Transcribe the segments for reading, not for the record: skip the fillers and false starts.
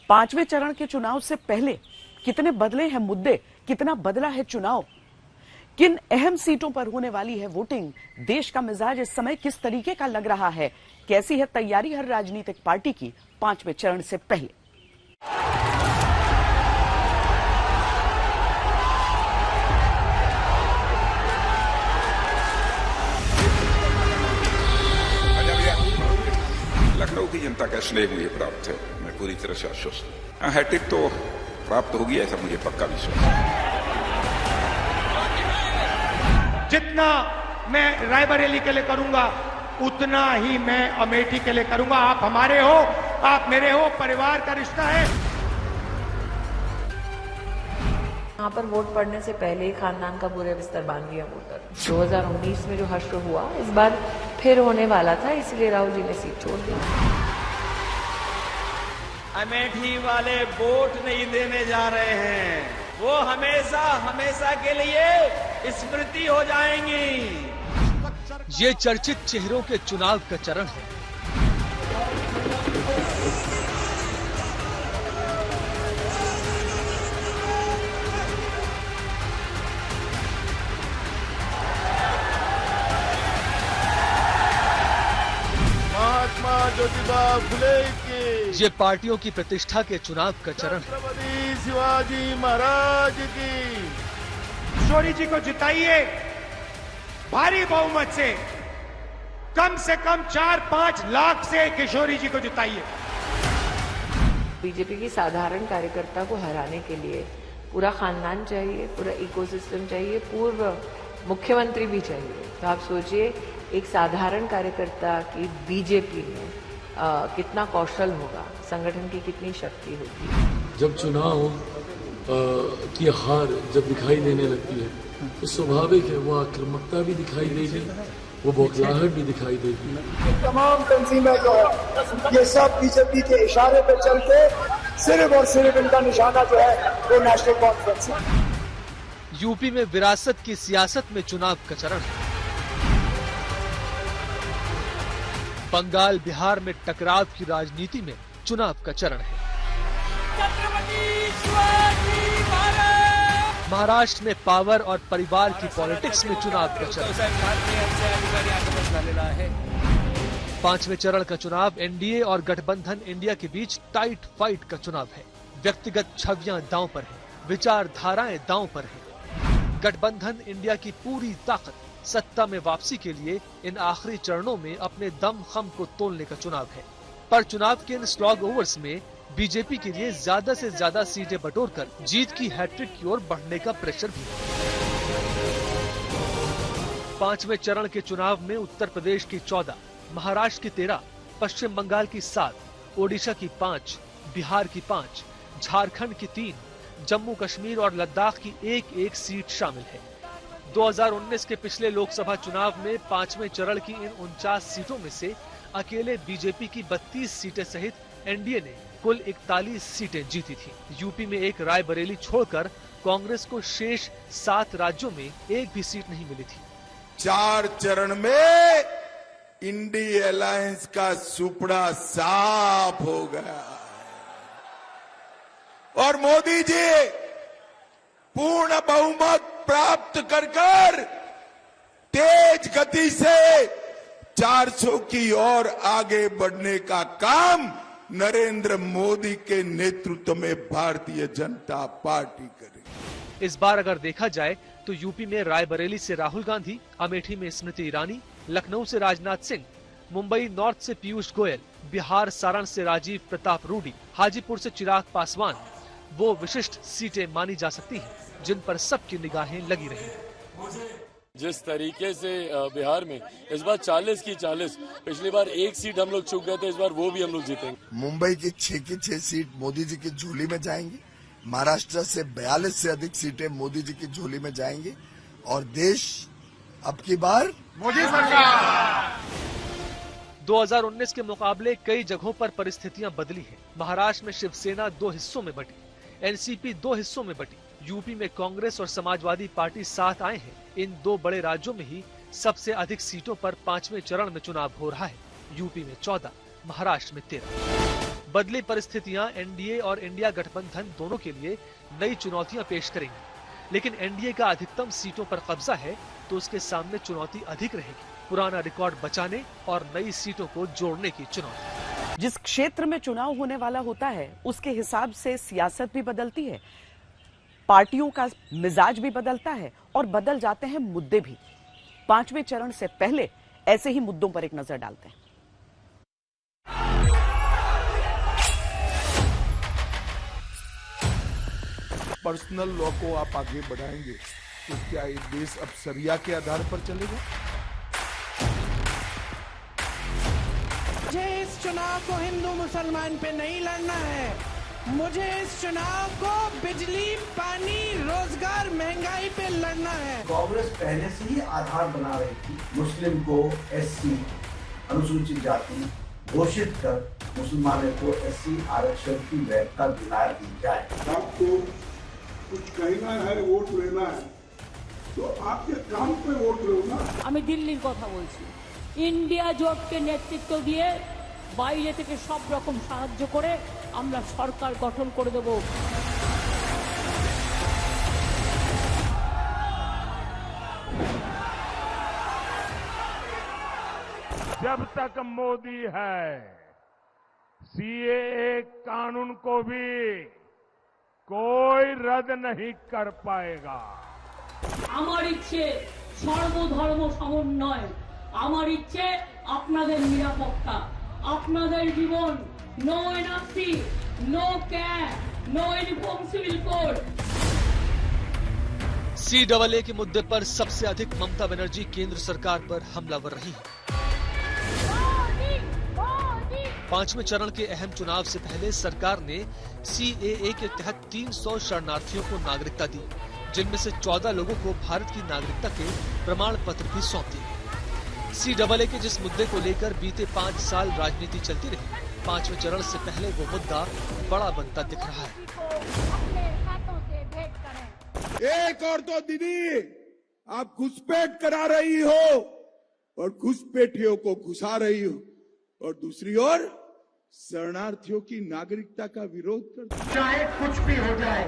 पांचवें चरण के चुनाव से पहले कितने बदले हैं मुद्दे, कितना बदला है चुनाव, किन अहम सीटों पर होने वाली है वोटिंग, देश का मिजाज इस समय किस तरीके का लग रहा है, कैसी है तैयारी हर राजनीतिक पार्टी की पांचवें चरण से पहले। लखनऊ की जनता का स्नेह मुझे प्राप्त है, मैं पूरी तरह से आश्वस्त हूं। हैट्रिक तो प्राप्त होगी ऐसा मुझे पक्का विश्वास है। जितना मैं रायबरेली के लिए करूंगा उतना ही मैं अमेठी के लिए करूंगा। आप हमारे हो, आप मेरे हो, परिवार का रिश्ता है। यहाँ पर वोट पड़ने से पहले ही खानदान का पूरे बिस्तर बांध दिया वोटर। 2019 में जो हश्र हुआ इस बार फिर होने वाला था, इसलिए राहुल जी ने सीट छोड़ दी। अमेठी वाले वोट नहीं देने जा रहे हैं, वो हमेशा हमेशा के लिए स्मृति हो जाएंगी। ये चर्चित चेहरों के चुनाव का चरण है। महात्मा ज्योतिबा फुले की, ये पार्टियों की प्रतिष्ठा के चुनाव का चरण है। छत्रपति शिवाजी महाराज की। किशोरी जी को जिताइए भारी बहुमत से कम 4-5 लाख से किशोरी जी को जिताइए। बीजेपी की साधारण कार्यकर्ता को हराने के लिए पूरा खानदान चाहिए, पूरा इकोसिस्टम चाहिए, पूर्व मुख्यमंत्री भी चाहिए। तो आप सोचिए एक साधारण कार्यकर्ता की बीजेपी में कितना कौशल होगा, संगठन की कितनी शक्ति होगी। जब चुनाव की हार जब दिखाई देने लगती है तो स्वाभाविक है वो आक्रामकता भी दिखाई देगी, वो बौखलाहट भी दिखाई देगी। तमाम तंजीमें जो है ये सब बीजेपी के इशारे पर चलते सिर्फ और सिर्फ इनका निशाना जो है वो नेशनल कॉन्फ्रेंस है। यूपी में विरासत की सियासत में चुनाव का चरण है। बंगाल बिहार में टकराव की राजनीति में चुनाव का चरण है। महाराष्ट्र में पावर और परिवार की पॉलिटिक्स में चुनाव का चरण है। पांचवें चरण का चुनाव एनडीए और गठबंधन इंडिया के बीच टाइट फाइट का चुनाव है। व्यक्तिगत छवियां दांव पर है, विचारधाराएं दांव पर है। गठबंधन इंडिया की पूरी ताकत सत्ता में वापसी के लिए इन आखिरी चरणों में अपने दम खम को तोलने का चुनाव है। पर चुनाव के इन स्लॉग ओवर्स में बीजेपी के लिए ज्यादा से ज्यादा सीटें बटोरकर जीत की हैट्रिक की ओर बढ़ने का प्रेशर भी है। पांचवें चरण के चुनाव में उत्तर प्रदेश की 14, महाराष्ट्र की 13, पश्चिम बंगाल की 7, ओडिशा की 5, बिहार की 5, झारखंड की 3, जम्मू कश्मीर और लद्दाख की एक सीट शामिल है। 2019 के पिछले लोकसभा चुनाव में पांचवें चरण की इन 49 सीटों में से अकेले बीजेपी की 32 सीटें सहित एनडीए ने कुल 41 सीटें जीती थी। यूपी में एक रायबरेली छोड़कर कांग्रेस को शेष 7 राज्यों में एक भी सीट नहीं मिली थी। 4 चरण में इंडी अलायंस का सुपड़ा साफ हो गया और मोदी जी पूर्ण बहुमत प्राप्त कर तेज गति से 400 की ओर आगे बढ़ने का काम नरेंद्र मोदी के नेतृत्व में भारतीय जनता पार्टी करेगी। इस बार अगर देखा जाए तो यूपी में रायबरेली से राहुल गांधी, अमेठी में स्मृति ईरानी, लखनऊ से राजनाथ सिंह, मुंबई नॉर्थ से पीयूष गोयल, बिहार सारण से राजीव प्रताप रूडी, हाजीपुर से चिराग पासवान वो विशिष्ट सीटें मानी जा सकती हैं जिन पर सबकी निगाहें लगी रही। जिस तरीके से बिहार में इस बार 40 की 40, पिछली बार 1 सीट हम लोग चूक गए थे, इस बार वो भी हम लोग जीतेंगे। मुंबई की 6 की 6 सीट मोदी जी की झोली में जाएंगी, महाराष्ट्र से 42 से अधिक सीटें मोदी जी की झोली में जाएंगी और देश अब की बार मोदी सरकार। 2019 के मुकाबले कई जगहों पर परिस्थितियां बदली हैं। महाराष्ट्र में शिवसेना 2 हिस्सों में बटी, एनसीपी 2 हिस्सों में बटी, यूपी में कांग्रेस और समाजवादी पार्टी साथ आए हैं। इन 2 बड़े राज्यों में ही सबसे अधिक सीटों पर पांचवें चरण में चुनाव हो रहा है। यूपी में 14, महाराष्ट्र में 13। बदली परिस्थितियां एनडीए और इंडिया गठबंधन दोनों के लिए नई चुनौतियां पेश करेंगी, लेकिन एनडीए का अधिकतम सीटों पर कब्जा है तो उसके सामने चुनौती अधिक रहेगी, पुराना रिकॉर्ड बचाने और नई सीटों को जोड़ने की चुनौती। जिस क्षेत्र में चुनाव होने वाला होता है उसके हिसाब से सियासत भी बदलती है, पार्टियों का मिजाज भी बदलता है और बदल जाते हैं मुद्दे भी। 5वें चरण से पहले ऐसे ही मुद्दों पर एक नजर डालते हैं। पर्सनल लॉ को आप आगे बढ़ाएंगे तो क्या ये देश अब शरिया के आधार पर चलेगा? मुझे इस चुनाव को हिंदू मुसलमान पे नहीं लड़ना है, मुझे इस चुनाव को बिजली, पानी, रोजगार, महंगाई पे लड़ना है। कांग्रेस पहले से ही आधार बना रही थी, मुस्लिम को एससी अनुसूचित जाति घोषित कर मुसलमानों को एससी आरक्षण की वैधता दिला दी जाए। आपको कुछ कहना है, वोट लेना है तो आपके काम पे वोट लो ना। আমি দিল্লির কথা বলছি, ইন্ডিয়া জোটকে নেতৃত্ব দিয়ে বাইরে থেকে সব রকম সাহায্য করে আমরা সরকার গঠন করে দেব। जब तक मोदी है सीएए कानून को भी कोई रद्द नहीं कर पाएगा। আমার ইচ্ছে সর্বধর্ম সমন্বয়, আমার ইচ্ছে আপনাদের নিরাপত্তা, আপনাদের জীবন, no NRC, no cash, no uniform civil code. CAA के मुद्दे पर सबसे अधिक ममता बनर्जी केंद्र सरकार पर हमलावर रही हैं। 5वें चरण के अहम चुनाव से पहले सरकार ने सीएए के तहत 300 शरणार्थियों को नागरिकता दी, जिनमें से 14 लोगों को भारत की नागरिकता के प्रमाण पत्र भी सौंप दिए। सीएए के जिस मुद्दे को लेकर बीते 5 साल राजनीति चलती रही, 5वें चरण से पहले वो मुद्दा बड़ा बनता दिख रहा है। एक और तो दीदी आप घुसपैठ करा रही हो और घुसपैठियों को घुसा रही हो, और दूसरी ओर शरणार्थियों की नागरिकता का विरोध करती हो। चाहे कुछ भी हो जाए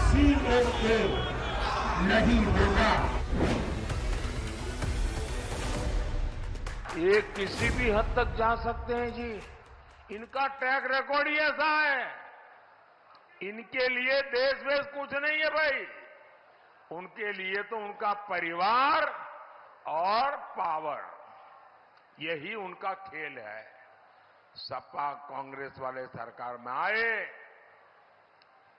सीएए नहीं होगा। ये किसी भी हद तक जा सकते हैं जी, इनका ट्रैक रिकॉर्ड ही ऐसा है। इनके लिए देश वेश कुछ नहीं है भाई, उनके लिए तो उनका परिवार और पावर, यही उनका खेल है। सपा कांग्रेस वाले सरकार में आए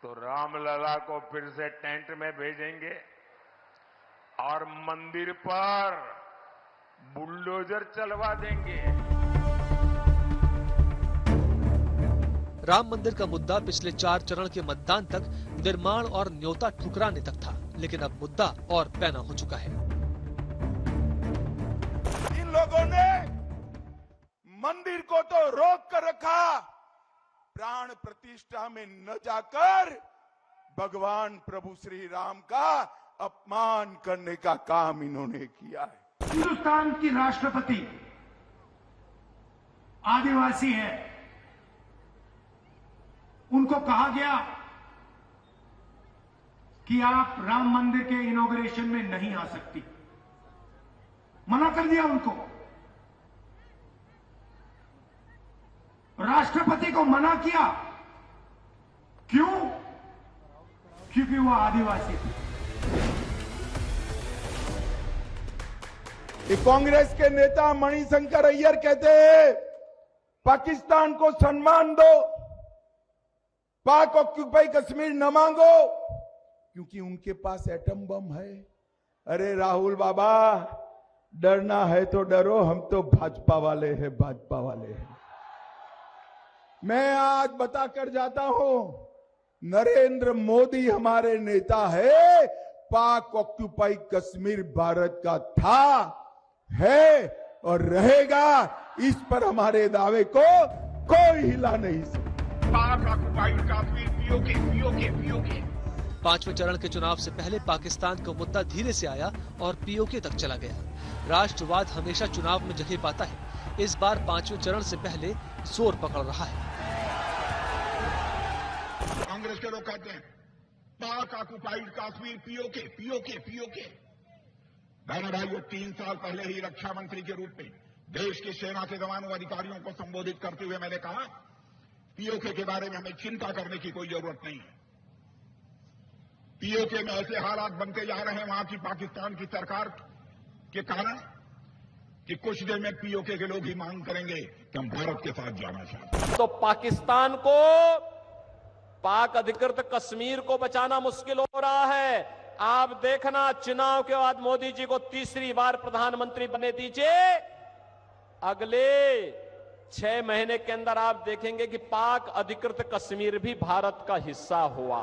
तो रामलला को फिर से टेंट में भेजेंगे और मंदिर पर बुलडोजर चलवा देंगे। राम मंदिर का मुद्दा पिछले 4 चरण के मतदान तक निर्माण और न्योता ठुकराने तक था, लेकिन अब मुद्दा और पैना हो चुका है। इन लोगों ने मंदिर को तो रोक कर रखा, प्राण प्रतिष्ठा में न जाकर भगवान प्रभु श्री राम का अपमान करने का काम इन्होंने किया है। हिंदुस्तान की राष्ट्रपति आदिवासी है, उनको कहा गया कि आप राम मंदिर के इनॉग्रेशन में नहीं आ सकती, मना कर दिया उनको। राष्ट्रपति को मना किया, क्यों? क्योंकि वो आदिवासी थे। कांग्रेस के नेता मणिशंकर अय्यर कहते हैं पाकिस्तान को सम्मान दो, पाक ऑक्यूपाई कश्मीर न मांगो, क्योंकि उनके पास एटम बम है। अरे राहुल बाबा, डरना है तो डरो, हम तो भाजपा वाले हैं, भाजपा वाले हैं। मैं आज बताकर जाता हूं, नरेंद्र मोदी हमारे नेता है। पाक ऑक्यूपाई कश्मीर भारत का था, है और रहेगा। इस पर हमारे दावे को कोई हिला नहीं सकता। पाक ऑक्यूपाई कश्मीर पीओके। 5वें चरण के चुनाव से पहले पाकिस्तान का मुद्दा धीरे से आया और पीओके तक चला गया। राष्ट्रवाद हमेशा चुनाव में जगह पाता है, इस बार 5वें चरण से पहले जोर पकड़ रहा है। कांग्रेस के लोग कहते हैं पाक ऑक्युपाइड कश्मीर पीओके। बहन भाइयों, 3 साल पहले ही रक्षा मंत्री के रूप में देश की सेना के जवानों अधिकारियों को संबोधित करते हुए मैंने कहा, पीओके के बारे में हमें चिंता करने की कोई जरूरत नहीं है। पीओके में ऐसे हालात बनते जा रहे हैं वहां की पाकिस्तान की सरकार के कारण कि कुछ देर में पीओके के लोग ही मांग करेंगे कि हम भारत के साथ जाना चाहते हैं। तो पाकिस्तान को पाक अधिकृत कश्मीर को बचाना मुश्किल हो रहा है। आप देखना, चुनाव के बाद मोदी जी को तीसरी बार प्रधानमंत्री बनने दीजिए। अगले 6 महीने के अंदर आप देखेंगे कि पाक अधिकृत कश्मीर भी भारत का हिस्सा हुआ।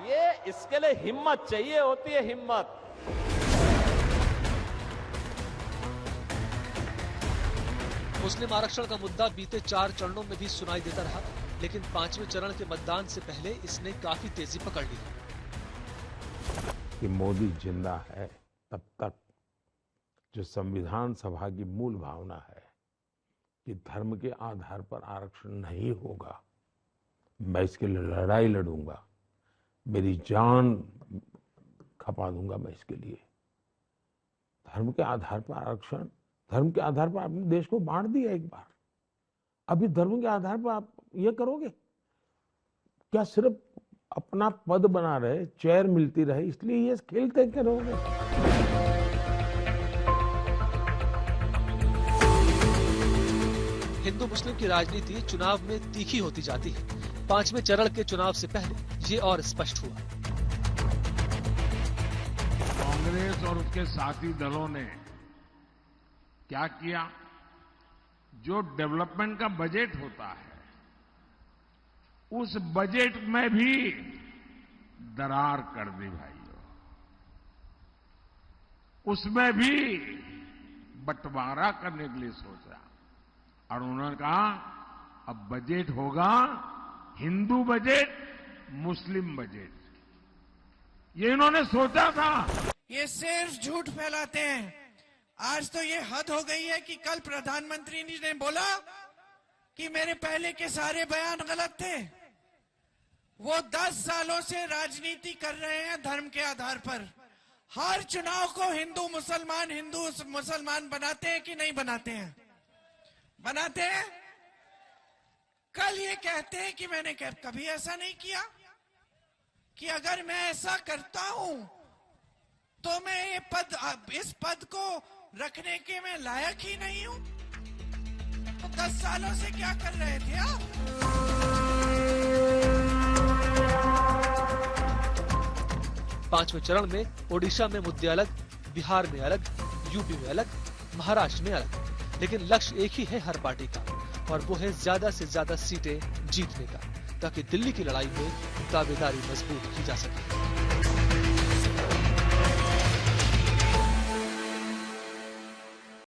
ये इसके लिए हिम्मत चाहिए होती है, हिम्मत। मुस्लिम आरक्षण का मुद्दा बीते 4 चरणों में भी सुनाई देता रहा, लेकिन 5वें चरण के मतदान से पहले इसने काफी तेजी पकड़ ली। कि मोदी जिंदा है तब तक जो संविधान सभा की मूल भावना है कि धर्म के आधार पर आरक्षण नहीं होगा, मैं इसके लिए लड़ाई लड़ूंगा, मेरी जान खपा दूंगा मैं इसके लिए। धर्म के आधार पर आरक्षण, धर्म के आधार पर आपने देश को बांट दिया एक बार, अभी धर्म के आधार पर आप ये करोगे क्या? सिर्फ अपना पद बना रहे, चेयर मिलती रहे, इसलिए ये खेलते करोगे? हिंदू मुस्लिम की राजनीति चुनाव में तीखी होती जाती है। 5वें चरण के चुनाव से पहले ये और स्पष्ट हुआ। कांग्रेस और उसके साथी दलों ने क्या किया? जो डेवलपमेंट का बजट होता है, उस बजट में भी दरार कर दी भाइयों। उसमें भी बंटवारा करने के लिए सोचा और उन्होंने कहा अब बजट होगा हिंदू बजट, मुस्लिम बजट। ये इन्होंने सोचा था। ये सिर्फ झूठ फैलाते हैं। आज तो ये हद हो गई है कि कल प्रधानमंत्री जी ने बोला कि मेरे पहले के सारे बयान गलत थे। वो 10 सालों से राजनीति कर रहे हैं धर्म के आधार पर। हर चुनाव को हिंदू मुसलमान बनाते हैं कि नहीं बनाते हैं? बनाते हैं। कल ये कहते हैं कि मैंने कभी ऐसा नहीं किया, कि अगर मैं ऐसा करता हूं तो मैं इस पद को रखने के मैं लायक ही नहीं हूं। तो 10 सालों से क्या कर रहे थे आप? 5वें चरण में ओडिशा में मुद्दे अलग, बिहार में अलग, यूपी में अलग, महाराष्ट्र में अलग, लेकिन लक्ष्य एक ही है हर पार्टी का, और वो है ज्यादा से ज्यादा सीटें जीतने का, ताकि दिल्ली की लड़ाई में दावेदारी मजबूत की जा सके।